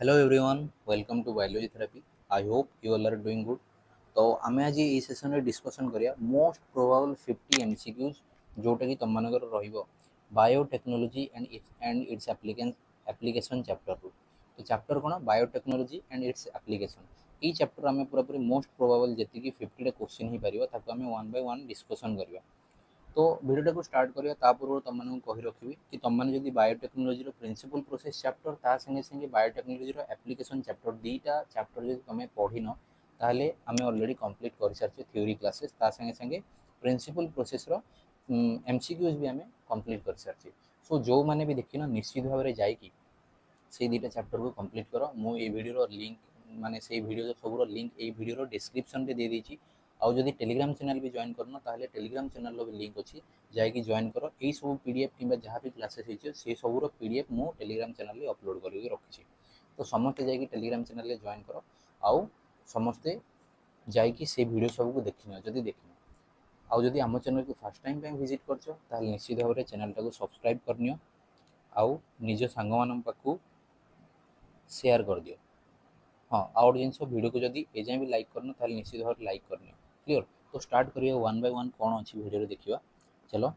Hello everyone, welcome to biology therapy. I hope you all are doing good. तो आम आज ये session में डिस्कसन करिया मोस्ट प्रोबेबल 50 एमसीक्यूज जोटा कि तुम मानकर रहिबो biotechnology and it's application chapter रु। तो चैप्टर कौन? Biotechnology and it's application. ये चैप्टर आम पूरा पूरी मोस्ट प्रोबेबल जी 50 क्वेश्चन हो पार ताको आम वन बाय वन डिस्कसन करिया। तो भिडियोटा को स्टार्ट करिया ता पूर्व तुम कही रखी कि तुम मैंने जब बायोटेक्नोलॉजी प्रिंसिपल प्रोसेस चैप्टर ता संगे संगे बायोटेक्नोलॉजी एप्लिकेशन चैप्टर दीटा चैप्टर जो तुम पढ़िन ताहले आम ऑलरेडी कंप्लीट कर सारी थ्योरी क्लासेस ता संगे संगे प्रिंसिपल प्रोसेस एमसीक्यूज भी आम कंप्लीट कर सारी। सो जो मैंने भी देखिन निश्चित भाव में जाकि से दुटा चैप्टर को कंप्लीट कर। मुझे भिडियो लिंक माने से भिडियो सब लिंक ये भिडियो डिस्क्रिप्शन में दे देती। आउ जदि टेलीग्राम चैनल भी जॉइन करना ताहले टेलीग्राम चैनल भी लिंक अच्छी जाकि जॉइन कर। यही सब पीडीएफ कि जहाँ भी क्लासेस से सब पीडीएफ मु टेलीग्राम चैनल अपलोड करके रखी। तो समस्ते जाकि टेलीग्राम चैनल जॉइन कर। आउ समस्ते जाकि से भिडियो सबको देखनी जदि देखनी आउ जदि आम चैनल को फास्ट टाइम विजिट कर निश्चित भाव में चैनल टाक सब्सक्राइब करनी आउ निज सांग मान पाखु सेयार कर दियो। हाँ आउ गोटे जिन भिडियो को जब एजाए भी लाइक करना ताल निश्चित भाव लाइक करनी क्लीयर। तो स्टार्ट करिए वन बाय वन कौन अच्छी भिडियो देखा। चलो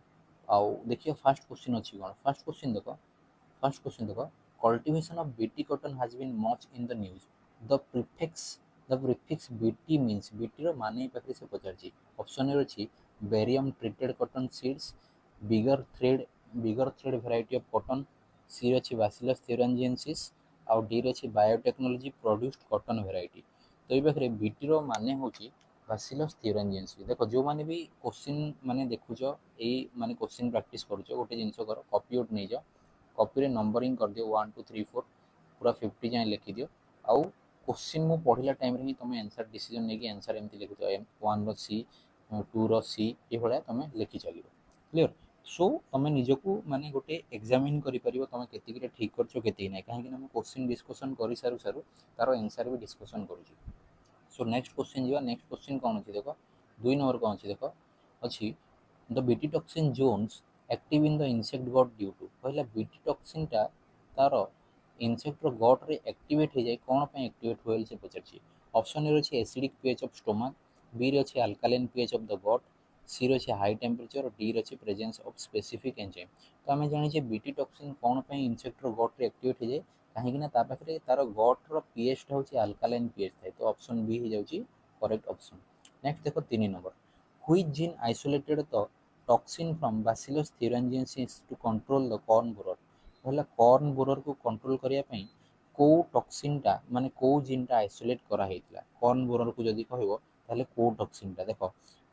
आउ देखिए फास्ट क्वेश्चन अच्छी कौन। फास्ट क्वेश्चन देख cultivation of BT cotton has been much in the news. The prefix BT means BT रो माने पाखे से पचारछि। ऑप्शन ए अछि barium treated cotton seeds, bigger thread bigger thread variety of cotton, C अछि bacillus थ्यूरेंजिएंसिस आउ D अच्छी biotechnology produced cotton variety. तो ये पाखे बीटीर माने हूँ बैसिलस थ्यूरेंजिएंसिस। देख जो मैंने भी क्वेश्चन माने देखुच यही माने क्वेश्चन प्रैक्टिस करुच गोटे जिन कर कॉपी आउट नहीं जाओ। कॉपी नंबरिंग कर दियो 1 2 3 4 पूरा 50 जाए लिखि दियो। आउ क्वेश्चन मु पढ़ला टाइम ही तुम आंसर डिसीजन नहीं कि आंसर एमती लिखि दियो 1 रो सी 2 रो सी ये भाया तुम लिखि चलो क्लीयर। सो तुम निजको माने गोटे एग्जामिन कर तुम के ठीक कर ना कहीं क्वेश्चन डिस्कसन कर सारू सारू तार आंसर भी डिस्कसन करुँच। सो नेक्स्ट क्वेश्चन जी नेक्स्ट क्वेश्चन कौन अच्छी देख 2 नंबर कौन अच्छी देख अच्छी the BT toxin genes active in the insect gut due to कहला बीटी टॉक्सिन टा तार इनसेक्टर गट रे एक्टिवेट हो जाए कौन पे एक्टिवेट हुए से पचार। ऑप्शन ए अच्छे acidic pH of stomach, B रे अच्छे alkaline pH of the gut, C रे अच्छे हाई टेम्परेचर और डी रे अच्छे प्रेजेंस ऑफ स्पेसिफिक एंजाइम। तो आम जानी बीटी टॉक्सिन कौन पे इनसेक्टर गट रे एक्टिवेट हो जाए कहीं पाखे तार गट्र पीएचटा हूँ अल्कालाइन पीएच थाए। तो ऑप्शन बी हो जाऊँगी करेक्ट ऑप्शन। नेक्स्ट देख 3 number which gene isolated the toxin from bacillus thuringiensis to control the corn borer. कहला कॉर्न बोरर को कंट्रोल करने को टॉक्सिनटा माने को जीनटा आइसोलेट कराइला कॉर्न बोरर को जदि कहब ताहले को टॉक्सिनटा देख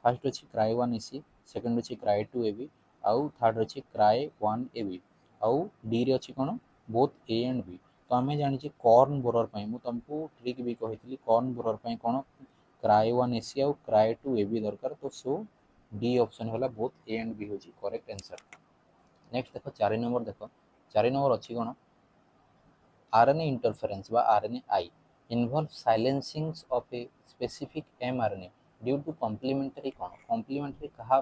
फास्ट अच्छी क्राए 1 एसी, सेकेंड अच्छी क्राए 2 एबी आउ थर्ड अच्छी क्राए 1 एबी आउ डी रे अच्छी कौन बोथ ए एंड बी। तो आम जानी कॉर्न बोरर मुझे तुमको ट्रिक भी कही कॉर्न बोरर कौन क्राए 1 एसी आउ क्राए 2 एबी दरकार। तो सो डी ऑप्शन है बोथ ए एंड बी हूँ करेक्ट आंसर। नेक्स्ट देख 4 नंबर देख 4 नंबर अच्छी कौन आरएनए इंटरफेरेंस बा RNA involve silencing of a specific mRNA due to complementary कौन कॉम्प्लीमेंटरी कहा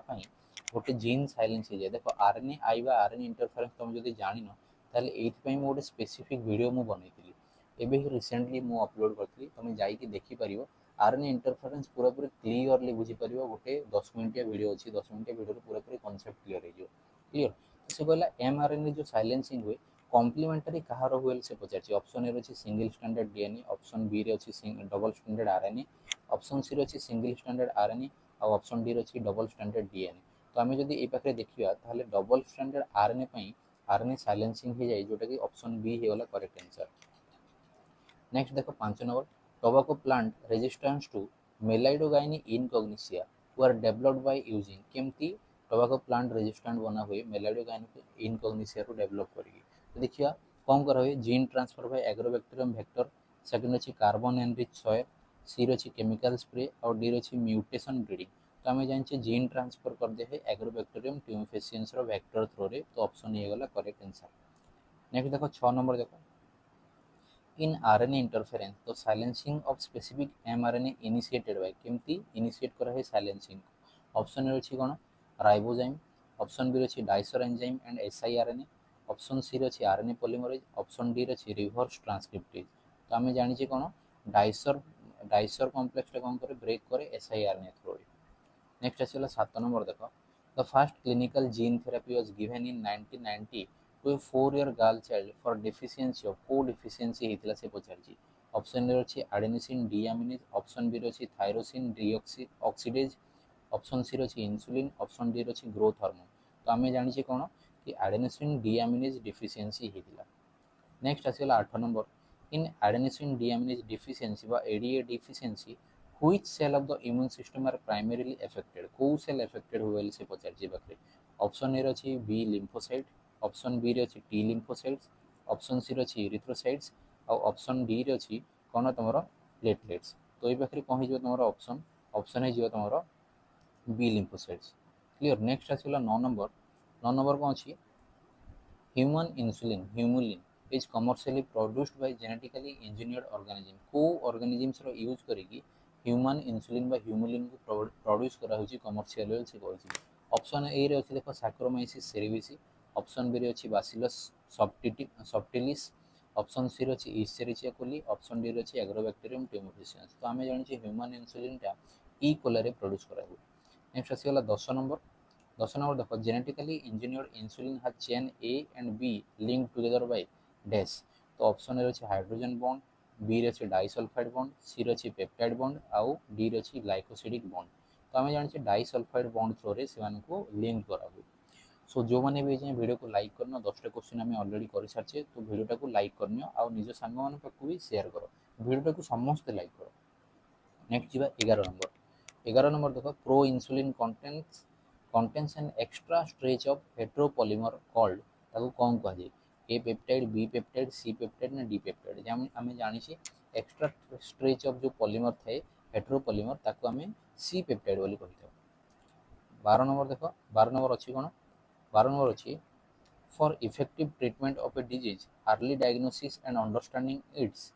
गोटे जीन साइलेंस हो जाए। देख आरएनए आई बा आरएनए इंटरफेरेंस तुम जब जान ताले एइथपाई मु गोटे स्पेसिफिक वीडियो मु बनैଥିଲି एबे ही रिसेंटली मु अपलोड करଥିଲି तुम जाइए देखिपर। आरएनए इंटरफेरेंस पूरा पूरी क्लीयरली बुझीपर गोटे 10 मिनिटिया वीडियो अच्छी 10 मिनिटिया वीडियो पूरा पूरी कॉन्सेप्ट क्लीयर हो क्लीयर। तो से कहला एमआरएनए जो साइलेंसिंग हुए कॉम्प्लीमेंटरी कहार हुए से पचार। ऑप्शन ए अच्छी single standard DNA, option B रे अच्छी double standard RNA, option C रे अच्छी सिंगल स्टैंडर्ड आरएनए और ऑप्शन डी रे अच्छी डबल स्टैंडर्ड डीएनए। तो आम जब ये पाखे देखा ताहले double standard RNA RNA silencing हो जाए जोटा कि ऑप्शन बी होगा करेक्ट आंसर। नेक्स्ट देख 5 number tobacco plant resistance to meloidogyne incognita were developed by using केमती टोबाको प्लांट रेजिस्टेंट बना हुए मेलाइडोगाइनी इनकॉग्निसिया को डेवलप करेगी। तो देखिए कौन करा हुए gene transfer by agrobacterium vector, second अच्छी कार्बन एनरिच सॉइल, सी अच्छी केमिकल स्प्रे और डी अच्छी म्यूटेशन ब्रीडिंग। तो आम जाने जीन ट्रांसफर कर दिए एग्रोबैक्टीरियम ट्यूमेफेसिएंस वेक्टर थ्रो रे। तो ऑप्शन ए गला करेक्ट आंसर। नेक्स्ट देखो 6 नंबर देखो इन आरएनए इंटरफेरेंस तो silencing of specific mRNA initiated by केमती इनिशिएट करा है साइलेंसिंग। ऑप्शन ए अच्छी कौन राइबोजाइम, ऑप्शन बी अच्छी dicer enzyme and siRNA, option C अच्छी आरएनए पॉलीमरेज, ऑप्शन डी अच्छी रिवर्स ट्रांसक्रिप्टेज। तो आम जानी कौन डाइसर डाइसर कम्प्लेक्स कौन करे ब्रेक करे siRNA थ्रू। नेक्स्ट आसला 7 नंबर देख the first clinical gene therapy was given in 1990 to a 4 year girl child for deficiency of को डेफिशिएंसी हेतिला से पचारछि। ऑप्शन ए अछि एडेनिसिन डीएमिनेज, ऑप्शन बी अछि tyrosine deoxy oxidase, option C अछि insulin, option D अछि growth hormone. तो आम जानी कौन कि एडेनिसिन डीएमिनेज डेफिशिएंसी हेतिला। नेक्स्ट आसला 8 number in adenosine deaminase deficiency बा ADA deficiency which cell of the immune system are primarily affected, को सेल अफेक्टेड हुए से पचारछि पाखरे। ऑप्शन ए अछि बी लिम्फोसाइट, ऑप्शन बी रे अछि टी लिम्फोसाइट्स, ऑप्शन सी रे अछि इरिथ्रोसाइट्स और ऑप्शन डी रे अछि कोन तमरो प्लेटलेट्स। तो ये पाखरे कोन हिजो तमरो ऑप्शन ऑप्शन हे जियो तमरो बी लिम्फोसाइट्स। क्लियर। नेक्स्ट आसला 9 नंबर 9 नंबर कोन अछि human insulin Humulin is commercially produced by genetically engineered organism, को ऑर्गेनिजम्स रो यूज करिकी ह्यूमन इंसुलिन बा ह्यूमुलिन को प्रोड्यूस करा होची कमर्शियल से कहछि। ऑप्शन ए रे अछि देखो सैक्रोमाइसिस सेरेविसी, ऑप्शन बी रे अछि बासिलस सब्टिलिस, ऑप्शन सी रे अछि इस्चेरिचिया कोली, ऑप्शन डी रे अछि एग्रोबैक्टीरियम ट्यूमोफिशियंस। तो आमे जानि छी ह्यूमन इंसुलिन टा ई कोला रे प्रोड्यूस करा हुए। नेक्स्ट आसीगला 10 नंबर 10 नंबर देखो genetically engineered insulin has chain A and be linked together by dash. तो ऑप्शन ए अछि हाइड्रोजन बॉन्ड, बी रे अछि डाइसल्फाइड बॉन्ड, सी रे अछि पेप्टाइड बॉन्ड आउ डी रे अछि ग्लाइकोसिडिक बॉन्ड। तो आम जानी डाइसल्फाइड बॉन्ड थ्रू रे से लिंक करा हुए। सो जो मैंने भी जाए वीडियो को लाइक करना 10टा क्वेश्चन आम अलरेडी कर सारी तो वीडियो को लाइक करनी और निज सांग मान पाखु भी शेयर कर वीडियो को समस्ते लाइक कर। नेक्स्ट जी 11 नंबर 11 नंबर देख pro insulin contains an extra stretch of heteropolymer called ताको कौन कह जाए A peptide B peptide C peptide ना डी पेप्टाइड। आम जानी एक्स्ट्रा स्ट्रेच ऑफ जो पॉलीमर थाए हेट्रोपॉलीमर ताको आम सी पेप्टाइड बोली कही था। 12 नंबर देख 12 नंबर अच्छी कौन 12 नंबर अच्छी for effective treatment of a disease early diagnosis and understanding its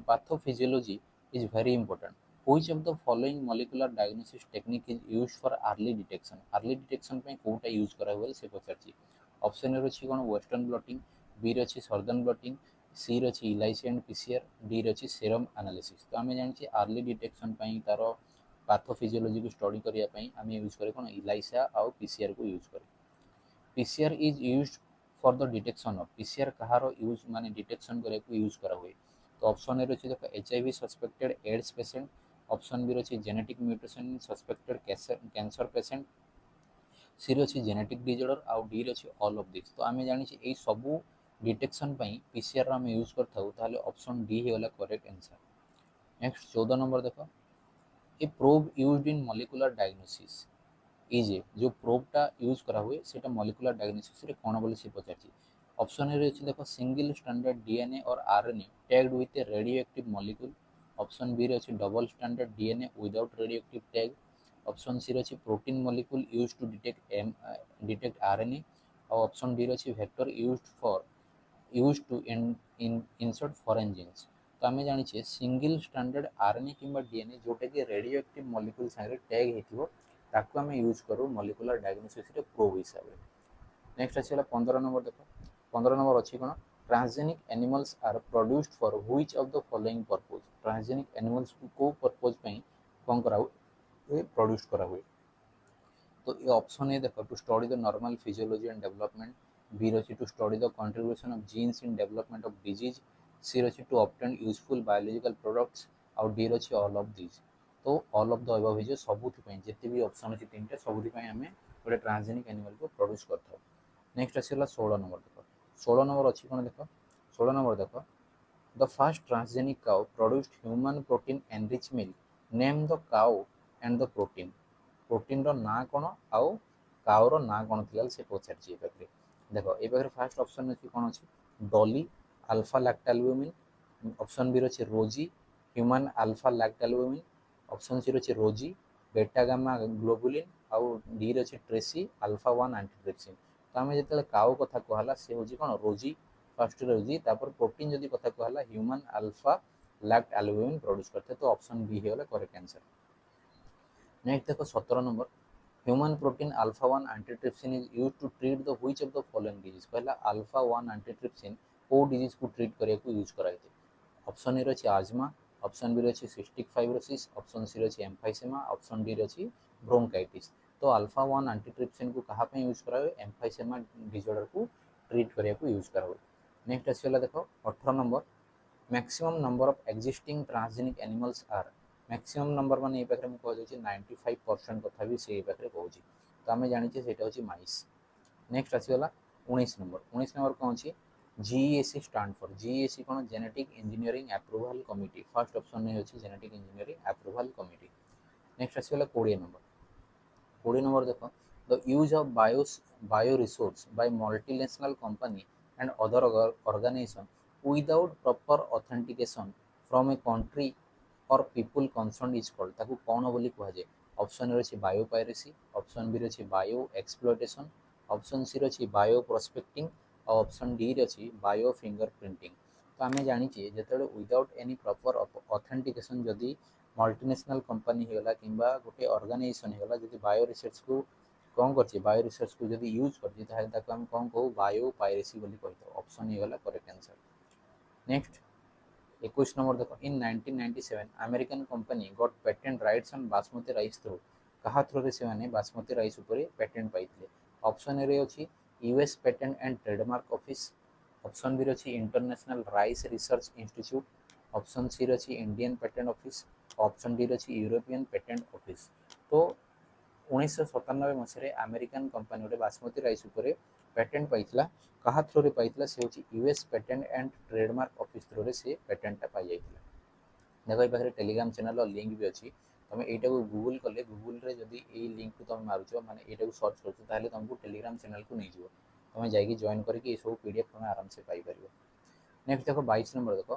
pathophysiology is very important. Which of the following molecular diagnosis technique is used for early detection? Early detection पे Kota use करा हुआ से पचारछि। Option A अछि कोन western blotting, B रे अछि southern blotting, सी रे अछि इलाइसी एंड पीसीआर, डी रे अछि सेरम एनालिसिस। तो आमे जानि छी अर्ली डिटेक्शन पई तारो पैथोफिजियोलॉजी को स्टडी करिया पई आमे यूज करे कोन इलाइसा और पीसीआर को यूज करे। PCR is used for the detection of PCR कहारो यूज माने डिटेक्शन करे को यूज करा हुए। तो ऑप्शन ए रही देखो HIV suspected AIDS patient, option B रही genetic mutation in suspected cancer patient, C रही जेनेटिक डिजॉर्डर आउ डी रही ऑल ऑफ दिस। तो आम जानी ये सबू डिटेक्शन पीसीआर आम यूज कर ऑप्शन डी होगा करेक्ट आंसर। नेक्स्ट 14 नंबर देख A probe used in molecular diagnosis is A जो प्रोबटा यूज करा हुए सेटा मॉलिक्यूलर डायग्नोसिस रे कोन बोली से पचारछि। ऑप्शन ए रही देखो single standard DNA or RNA tagged with a radioactive molecule, option B रही double standard DNA without radioactive tag, option C रही protein molecule used to detect RNA और ऑप्शन डी रही vector used to insert foreign genes. तो आम जानी single standard RNA कि DNA जोटा कि रेडियोएक्टिव मॉलिक्यूल सागे टैग होती ताकू आम यूज करूँ मॉलिक्यूलर डायग्नोसिस रे प्रोब हिसाब से। नेक्स्ट आसला 15 नंबर देख 15 नंबर अच्छी कौन transgenic animals are produced for which of the following purpose. Transgenic animals को पर्पज कौन करा हुए प्रोड्यूस करा हुए। तो ये ऑप्शन ए देखो to study the normal physiology and development, B रही to study the contribution of genes in development of disease, C रही to obtain useful biological products or D रही ऑल ऑफ दिस। तो all of the above है सबुथि जिते भी option अच्छी 3टा सबुथि आम गोटे ट्रांसजेनिक एनिमल को प्रोड्यूस करता। नेक्स्ट आसला 16 नंबर देख 16 नंबर अच्छी कौन देख 16 नंबर देख the first transgenic cow produced human protein enrich milk, name the cow and the protein. Protein रो ना कौन आउ काउर ना कौन थी से पचार पाखे देख ये पाखे फास्ट ऑप्शन अच्छी कौन अच्छी डॉली अल्फा लैक्टालब्यूमिन, ऑप्शन बी रही रोजी ह्यूमन अल्फा लैक्टालब्यूमिन, ऑप्शन सी रही रोजी बेटा गामा ग्लोबुलिन आउ डी रही ट्रेसी अल्फा 1 एंटीट्रिप्सिन। तो आम जो काउ कथा कहला सी हूँ कौन रोजी फर्स्ट रोजी तापर प्रोटीन जदि कथा कहला human alpha lactalbumin produce करते तो ऑप्शन बी होगा करेक्ट आंसर। नेक्स्ट देखो 17 नंबर human protein alpha 1 antitrypsin is used to treat the which of the following disease. पहला अल्फा 1 एंटीट्रिप्सिन को डिजीज को ट्रीट करने को यूज कराई ऑप्शन ए अछि आजमा, ऑप्शन बी अछि सिस्टिक फाइब्रोसिस, ऑप्शन सी अछि एम्फाइसेमा, ऑप्शन डी अछि ब्रोंकाइटिस। तो अल्फा 1 एंटीट्रिप्सिन को कहा पे यूज करा हुए एम्फाइसेमा डिसऑर्डर को ट्रीट करने को यूज करा हुए। नेक्स्ट आसीगला देखो 18 नंबर maximum number of existing transgenic animals are. Maximum number माने ये पाखरे कह जाउछि 95% कथा भी से पाखरे कहउछि। तो आमे जानिछे सेटा होछि माइस। नेक्स्ट आसीगला 19 नंबर 19 नंबर कौन अछि जीईएसी स्टैंड फॉर जीईएसी कोन genetic engineering approval committee. First option ने होछि genetic engineering approval committee. Next आसीगला 20 नंबर 20 नंबर देखो the use of bio resource by multinational company and other organisation without proper authentication from a country or people concern is called ताकू कौन बोली कह जाए। Option A bio piracy, option B अच्छी bio exploitation, option C अच्छी bio prospecting और option D अच्छी bio finger printing. तो आम जानी जो विदाउट एनी प्रॉपर ऑथेंटिकेशन जदि मल्टीनेशनल कंपनी होगा कि गोटे ऑर्गेनाइजेशन होगा जब बायो रिसर्च को कौन कर बायो रिसर्च को जब यूज कर कौन कहू बायो पायरेसी बोली कही। ऑप्शन ही गला करेक्ट आंसर। नेक्स्ट 21 नंबर देखो in 1997 American company got patent rights on basmati rice through कहा थ्रू से माने बासमती राइस ऊपर पेटेंट पाइथिले। ऑप्शन ए अछि US patent and trademark office, option B अछि international rice research institute, option C अछि Indian patent office, option D अछि European patent office. तो 1997 मसीह अमेरिकन कंपनी गोटे बासमती राइस ऊपर पेटेंट पाइथिला कहा थ्रू पाइथिला से होछि US patent and trademark office through से पेटेंट पाई जाइथिला। देखो ये पाखे टेलीग्राम चैनल लिंक भी अच्छी तुम यहाँ को गूगल कले गूगल रे जदि ये लिंक को तुम मारुच माने यहाँ को सर्च कर तुमको टेलीग्राम चैनल को नहीं जीव तुम जाकि जॉइन करके सब पीडीएफ तुम आराम से पाइपर। नेक्स्ट देखो 22 नंबर देखो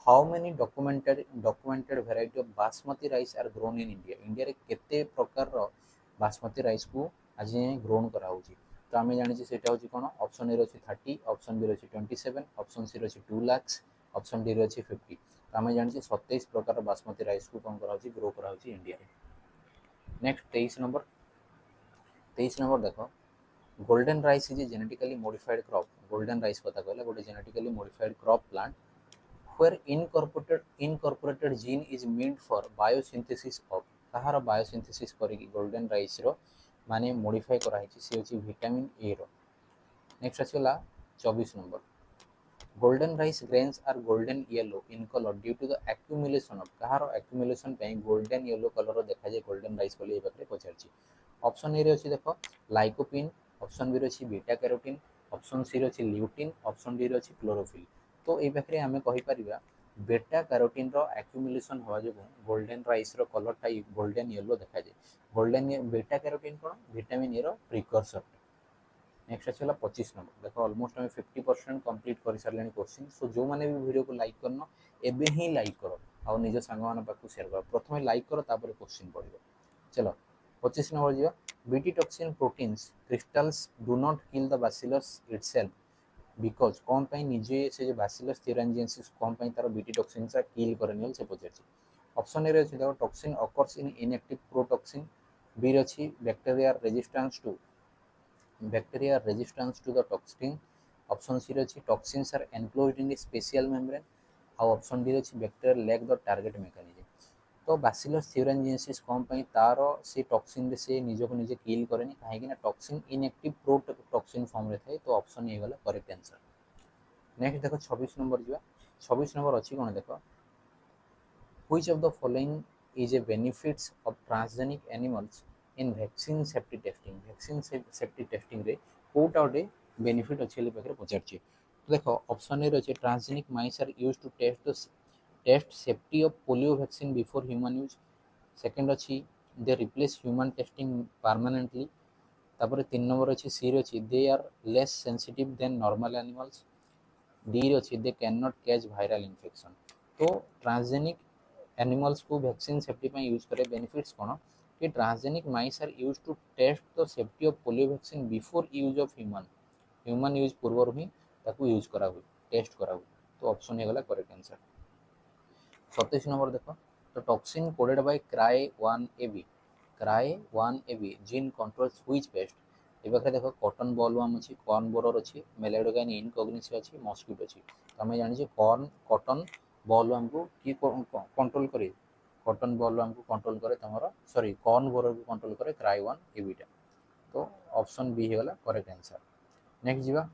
how many documented variety of basmati rice are grown in India. India रे केते प्रकार बासमती राइस को आज ग्रोन करा होची। तो आम जानी सेटा होची कोन ऑप्शन ए अछि 30, ऑप्शन बी अछि 27, ऑप्शन सी अछि 2 लाख, ऑप्शन डी अछि 50। तो आम जानी 27 प्रकार बासमती राइस को कौन करा होची ग्रो करा होची इंडिया रे। नेक्स्ट 23 नंबर देखो golden rice is a genetically modified crop. Golden rice कथा कहला गोटे genetically modified crop plant where incorporated gene is meant for biosynthesis of कहार बायोसिंथेसिस करिकी गोल्डन राइस रो माने मॉडिफाई करा हिची से होची विटामिन ए रो। नेक्स्ट आछला 24 number golden rice grains are golden yellow in colour due to the accumulation of कहार एक्यूमुलेशन पे गोल्डन येलो कलर देखा जाए गोल्डन राइस बोली ए पाखरे पचारची। ऑप्शन ए रे अछि देखो लाइकोपिन, ऑप्शन बी रे अछि बीटा कैरोटीन, ऑप्शन सी रे अछि ल्यूटिन, ऑप्शन डी रे अछि क्लोरोफिल। तो ये पाखे आम कहीपर बेटा कैरोटीन रो एक्यूमुलेशन हवा जो गोल्डन राइस रो कलरटा गोल्डन येलो देखा जाए। गोल्डन बेटा कैरोटीन कौन विटामिन ए रो प्रिकर्सर। नेक्स्ट आसला 25 नंबर देखो ऑलमोस्ट हमें 50% कंप्लीट कर सारे क्वेश्चन। सो जो मैंने भी वीडियो को लाइक करना एबे ही लाइक करो और निज सांग मान पाक शेयर करो। प्रथम लाइक करो तापर क्वेश्चन पढ़ो। चलो 25 नंबर जी BT toxin proteins crystals do not kill the bacillus itself because कौन पाई निजे से जो बैसिलस थ्यूरेंजिएंसिस कौन पाई तार बीटी टॉक्सिन सा किल करनी से पचार। ऑप्शन ए अच्छी देखो toxin occurs in inactive protoxin, B अच्छी bacteria resistance to the toxin, option C अच्छी toxins are enclosed in special membrane or option D अच्छी bacteria lack the target mechanism. तो bacillus thuringiensis कौन पाई तार से टॉक्सिन से निज को निजे किल करेनि कहीं टॉक्सिन इनएक्टिव प्रोटॉक्सिन फॉर्म रे थाए। तो ऑप्शन ए गला करेक्ट आंसर। नेक्स्ट देखो 26 नंबर जी 26 नंबर अच्छी कौन देखो which of the following is a benefits of transgenic animals in vaccine safety testing. Vaccine safety testing रे कोटा गोटे बेनिफिट अच्छे ले पाखे पचारछे। तो देखो ऑप्शन ए अच्छे transgenic mice are used to test safety of polio vaccine before human use. Second अच्छी they replace human testing permanently. तापर 3 नंबर अच्छी सी अच्छी they are less sensitive than normal animals. D अच्छी they can not catch viral infection. तो transgenic animals को vaccine safety में use करे benefits कौन कि transgenic mice are use to test the safety of polio vaccine before use of human use पूर्व ही use करा हुए टेस्ट करा हुए। तो ऑप्शन ए गला करेक्ट आंसर। 27 नंबर देखो तो toxin coded by cry one AB gene controls which pest. A पाखे देखो कॉटन बॉलवर्म अच्छी, कॉर्न बोरर अच्छी, मेलेडोगाइन इनकॉग्निस अच्छी, मस्क्यूट अच्छी। तो आम जानी कॉटन बॉल आमको कि कंट्रोल करे कॉटन बॉल आमको कंट्रोल करे तुम सॉरी कॉर्न बोर को कंट्रोल करे क्राई1 एबिटा। तो ऑप्शन बी हो गला करेक्ट आंसर। नेक्स्ट जीवा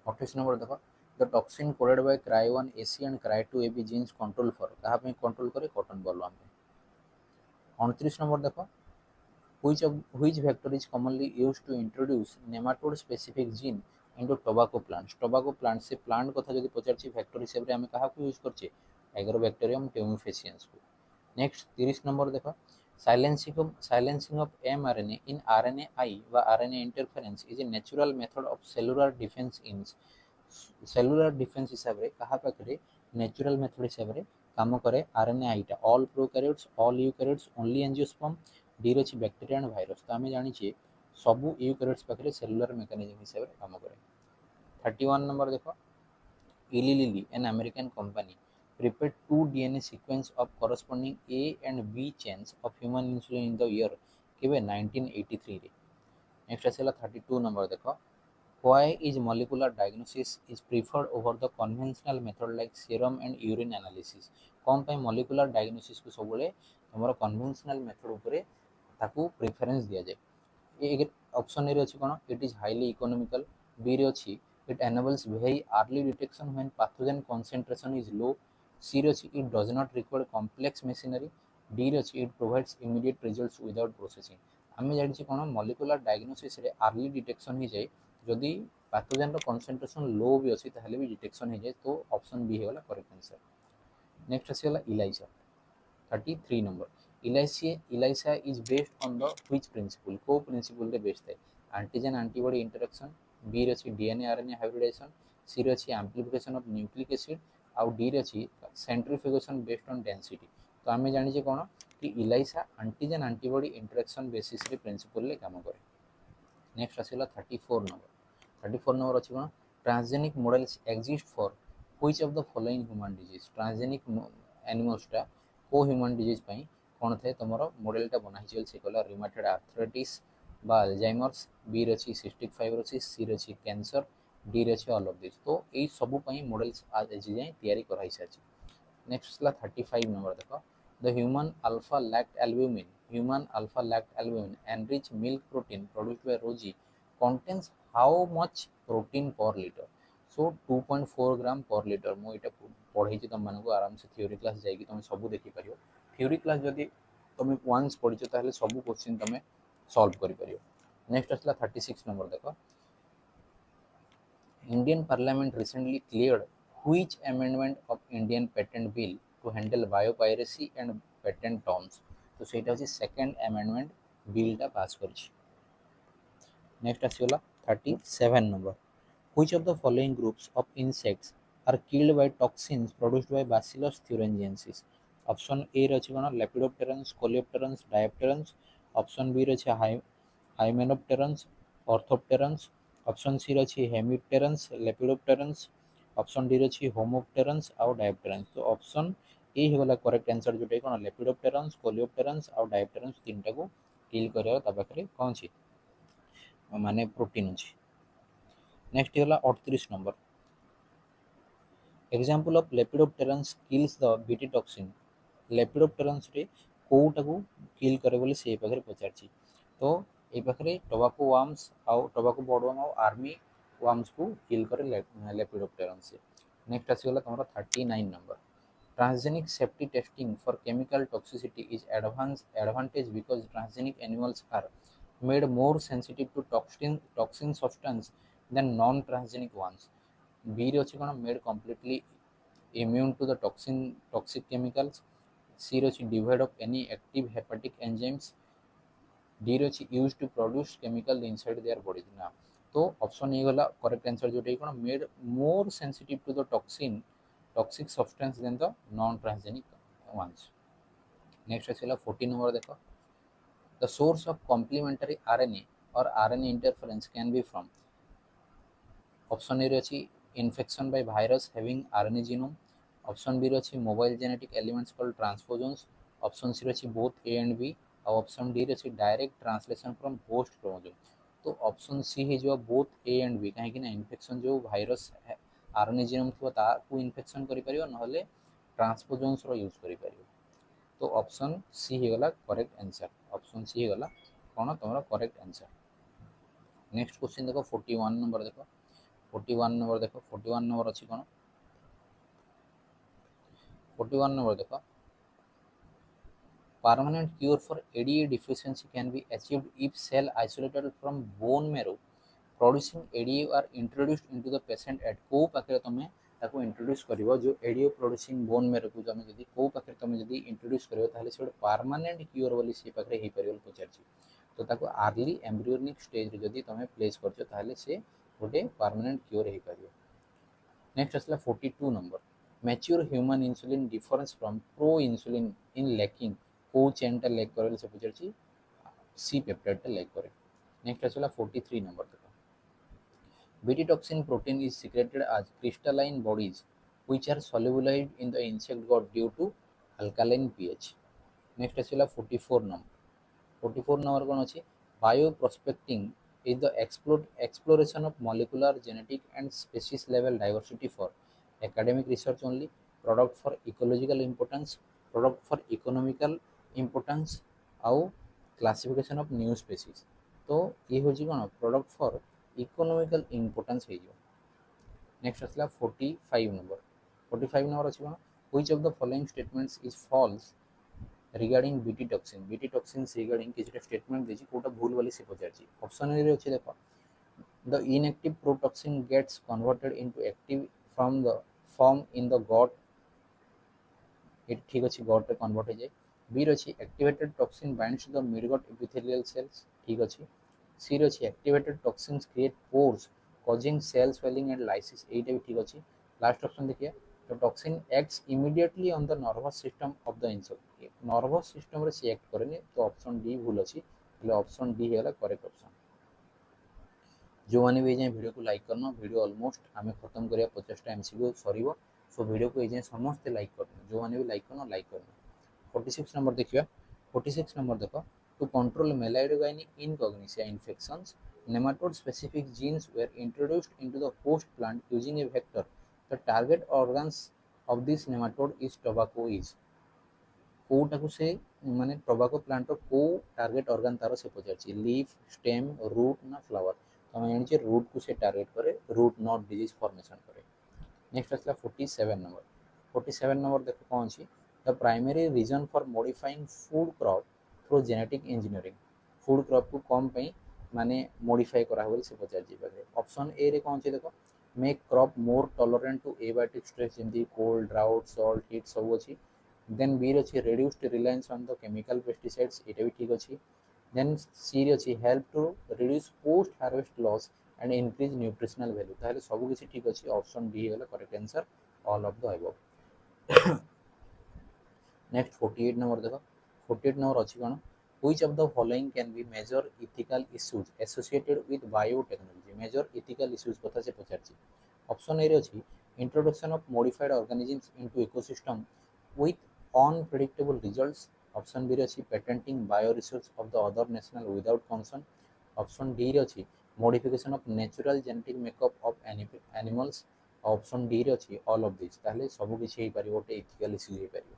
28 नंबर देख the toxin coded by cry one AC and cry two AB genes control for कहा कंट्रोल करे कॉटन बॉल आम। 29 नंबर देख which vector is commonly used to introduce nematode specific gene into tobacco plants। tobacco plant से plant कथा जदि पचारछि vector हिसाब रे हमें कहा को यूज करछे एग्रोबैक्टीरियम ट्यूमिफेसिएंस को। नेक्स्ट 30 नंबर देखो silencing of mRNA in RNAi वा RNA interference is a natural method of cellular defense in cellular defence हिसाब रे कहा पाखरे नेचुरल मेथड हिसाब रे काम करे आरएनए टा all prokaryotes all eukaryotes only angiosperm D रछि बैक्टीरिया एंड वायरस। तो आमे जानि छी सब यूकैरियोट्स पाखरे सेलुलर मेकानिज्म हिसाब रे काम करे। 31 नंबर देखो Eli Lilly, an American company, prepared two DNA sequence of corresponding A and B chains of human insulin in the year केवे 1983 रे। नेक्स्ट आसेला 32 नंबर देखो why is molecular diagnosis is preferred over the conventional method like serum and urine analysis। कौन पे molecular diagnosis को सबले हमर conventional method ऊपर ताकू प्रेफरेंस दिया जाए। एक ऑप्शन रे अछि कोन it is highly economical. B रे अछि it enables very early detection when pathogen concentration is low। C रे अछि it does not require complex machinery। D रे अछि it provides immediate results without processing। आमे जानि छी कोन molecular diagnosis रे early detection ही जाय जदि पैथोजेन रो concentration low भी अछि ताहले भी डिटेक्शन ही जाय। तो ऑप्शन बी हेगला करेक्ट आंसर। नेक्स्ट आसीगला ELISA 33 number ELISA is based on the which principle को प्रिंसिपल रे बेस्ड है एंटीजन एंटीबॉडी इंटरेक्शन। बी रे डीएनए आरएनए हाइब्रिडाइजेशन। सी रे एम्प्लीफिकेशन ऑफ न्यूक्लिक एसिड आउ डी रे सेंट्रीफ्यूगेशन बेस्ड ऑन डेंसिटी। तो आम जानी कौन कि ELISA antigen antibody interaction basis रे प्रिंसिपल रे काम करे। नेक्स्ट आसीगला 34 नंबर अच्छी कौन transgenic models exist for which of the following human disease. Transgenic एनिमल्सटा को ह्यूमन डिजीज पई कौन थे तुम मॉडलटा बनाई से कहला रिमाटॉइड आर्थराइटिस बा अल्जाइमर्स। बी रे सिस्टिक फाइब्रोसिस। सी रे कैंसर। डी रे ऑल ऑफ दिस। तो यही सब मॉडल्स आज जाए तैयारी कराई सारी। नेक्स्ट 35 नंबर देख the human alpha lactalbumin enrich milk protein produced by Rosie contains how much protein per liter। So 2.4 gram per liter मुझे पढ़े तुम मानक आराम से थ्योरी क्लास जाकि तुम सब देखिपर। थ्योरी क्लास जदि तुम वन्स पढ़ी ताहले सब क्वेश्चन तुम सॉल्व कर। नेक्स्ट आसला 36 नंबर देख Indian parliament recently cleared which amendment of Indian patent bill to handle biopiracy and patent terms. तो सेटा होची सेकंड अमेंडमेंट बिलटा पास करछि। नेक्स्ट आसीगला 37 number which of the following groups of insects are killed by toxins produced by bacillus thuringiensis। Option A रे अछि कोन lepidopterans कोलियोप्टेरन्स डायोप्टेरन्स। Option B रे अछि हाइमेनोप्टेरन्स ऑर्थोप्टेरन्स। ऑप्शन सी रे अछि हेमिप्टेरन्स लेपिडोप्टेरन्स। ऑप्शन डी रे अछि होमोप्टेरन्स आउ डायोप्टेरन्स। तो ऑप्शन ए हेगला करेक्ट आंसर जोटे कोन लेपिडोप्टेरन्स कोलियोप्टेरन्स आउ डायोप्टेरन्स तीनटा को किल करिया ता पाखरे कोन छी माने प्रोटीन अछि। नेक्स्ट होला 38 number example of lepidopterans kills the BT toxin. Lepidopterans रे कोउटा को किल करे बोले से पाखरे पचारछि। तो ए पाखरे टोबाको वर्म्स आउ टोबाको बॉडवर्म आउ आर्मी वर्म्स को किल करे लेपिडोप्टेरन्स से। नेक्स्ट आसीगला तमरा 39 number transgenic safety testing for chemical toxicity is advantage because transgenic animals are made more sensitive to toxin substance than non-transgenic ones। B रे अछि कोन made completely immune to the toxic chemicals। C रे अछि devoid of any active hepatic enzymes। D रे अछि used to produce chemical inside their bodies ना। तो option A गला correct answer जोटे कोन made more sensitive to the toxic substance than the non-transgenic ones। Next आसीला 14 number देखो the source of complementary RNA or RNA interference can be from। Option A रे अछि infection by virus having RNA genome। Option B रे अछि mobile genetic elements called transposons। Option C रे अछि both A and B और option D रे अछि direct translation from host chromosome। तो ऑप्शन सी हे जो both A and B कहीं कि ना इन्फेक्शन जो वायरस आरएनए जीनोम थी ताकू इन्फेक्शन करिपारियो नहले ट्रांसपोजन्स रो यूज करिपारियो। तो ऑप्शन सी ही गला करेक्ट आंसर। ऑप्शन सी ही गला कौन तुम करेक्ट आंसर। नेक्स्ट क्वेश्चन देखो 41 नंबर देखो 41 नंबर देखो 41 नंबर अच्छी कौन 41 नंबर देखो permanent cure for ADA deficiency can be achieved if cell isolated from bone marrow producing ADA are introduced into the patient at को पाखे तुम ताको इंट्रोड्यूस करिवो जो एडीओ प्रोड्यूसिंग बोन मेरो को तुम जदी को पाखे तुम जदी इंट्रोड्यूस करिवो ताले से परमानेंट क्यूर बोली से पाखे हे परिवल पचारछि। तो ताको अर्ली एम्ब्रियोनिक स्टेज रे जदी तुम प्लेस करछो ताले से गोटे परमानेंट क्यूर हे परिवो। नेक्स्ट आसला 42 number mature human insulin difference from pro insulin in lacking को चेन टा लैक करे से पचारछि सी पेप्टाइड टा लैक करे। नेक्स्ट आसला 43 नंबर देखो Bt toxin protein is secreted as crystalline bodies which are solubilized in the insect gut due to alkaline pH। Next आसला 44 number 44 number कौन अच्छी bioprospecting is the exploration of molecular genetic and species level diversity for academic research only, product for ecological importance, product for economical importance आउ classification of new species. तो ये हूँ कौन product for economical importance हो। Next आसला 45 number 45 number अच्छी कौन which of the following statements is false regarding BT toxin regarding किसी स्टेटमेंट देछि कोटा भूल वाली से पचारछि। ऑप्शन ए रे अछि देखो the inactive protoxin gets converted into active from the form in the gut ये ठीक अच्छे गॉट रे कन्वर्ट हो जाए। बी अच्छी activated toxin binds to the midgut epithelial cells ठीक अच्छे। सी अच्छी activated toxins create pores causing cell swelling and lysis एटा भी ठीक अच्छे। लास्ट ऑप्शन देखिए तो toxin acts immediately on the nervous system of the insect nervous system रे से एक्ट करेनि तो ऑप्शन डी भूल अच्छी हेले ऑप्शन डी है करेक्ट ऑप्शन। जो मैंने भी वीडियो को लाइक करना वीडियो ऑलमोस्ट आम खत्म करिया 50 एमसीक्यू सरीबो सो वीडियो को ये समस्ते लाइक करना जो मैंने भी लाइक करना लाइक करना। 46 नंबर देखिए 46 नंबर देखो to control Meloidogyne incognita infections nematode specific genes were introduced into the host plant using a vector the target organs of this nematode is tobacco is कोटाको से माने टोबैको प्लांट रो को target organ तारो से पचारछि leaf stem root ना flower तो हम जानिछे रूट को से टारगेट करे रूट नॉट डिजीज फॉर्मेशन करे। नेक्स्ट आसला 47 नंबर 47 नंबर देखो कौन छी the primary reason for modifying food crop through genetic engineering food crop को कम पई माने मॉडिफाई करा होल से पचारछि पाखे। ऑप्शन ए रे कौन छी देखो make crop more tolerant to abiotic stress जेंती कोल्ड ड्राउट सॉल्ट हीट सब अछि। देन बी अच्छी reduced reliance on the chemical pesticides एटा भी ठीक अच्छी। देन सी अच्छी help to reduce post harvest loss and increase nutritional value ताहले सब किसी ठीक अच्छी ऑप्शन डी है correct answer all of the above. Next 48 number देखो 48 नंबर अच्छी कौन which of the following can be major ethical issues associated with biotechnology major ethical issues कथा से पचारछि। ऑप्शन ए रे अच्छी introduction of modified organisms into ecosystem with unpredictable results। Option B रे अच्छी patenting bioresource of the other national without concern। Option D रे अच्छी modification of natural genetic makeup of animals। Option D रे अच्छी all of these ताहले सब किछि हे परिबो गोटे ethical issue हे परिबो।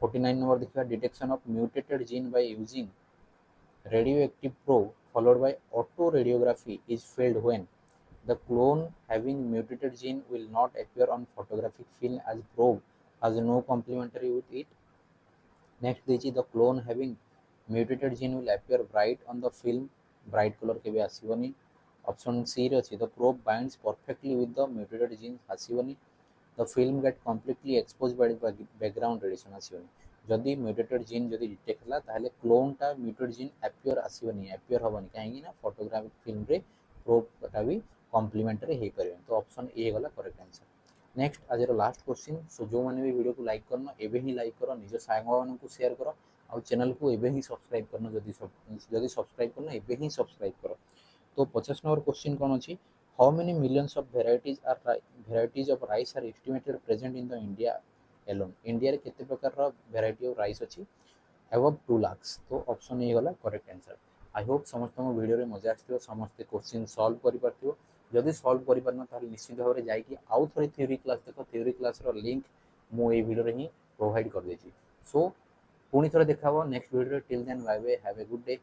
49 नंबर देखिए detection of mutated gene by using radioactive probe followed by autoradiography is failed when the clone having mutated gene will not appear on photographic film as probe has no complementary with it। Next the clone having mutated gene will appear bright on the film bright color के भी आसीबनी। Option C रे अछि the probe binds perfectly with the mutated gene आसीबनी। the film get completely exposed by background radiation आसीबनी। जदि mutated gene जदि detect हला ताहले clone टा muted gene appear आसीबनी appear होबनी काहेकि ना फोटोग्राफिक फिल्म रे प्रोब टा भी कॉम्प्लीमेंटरी हे परिबन तो ऑप्शन ए गला करेक्ट आंसर। नेक्स्ट आज लास्ट क्वेश्चन सो जो मैंने भी वीडियो को लाइक करना एबे ही लाइक करो निज सांग मान को शेयर करो और चैनल को एबे ही सब्सक्राइब करना जदि सब्सक्राइब करना एबे ही सब्सक्राइब करो। तो 50 नंबर क्वेश्चन कौन अच्छी how many millions of varieties of rice are estimated present in the India alone India रे केते प्रकार रो वेराइटी ऑफ राइस अच्छी अबव 2 लाख तो ऑप्शन ए गला करेक्ट आंसर। आई होप समस्त वीडियो रे मजा आछथियो समस्त क्वेश्चन सॉल्व करि पारथियो जदि सल्व करिपारन ताहले निश्चित भाव में जाइए आउ थे थ्योरी क्लास देख थ्योरी क्लास लिंक मुझे भिडियो ही प्रोवाइड कर देछि। सो पुणी थे देखा next video till then bye bye have a good day.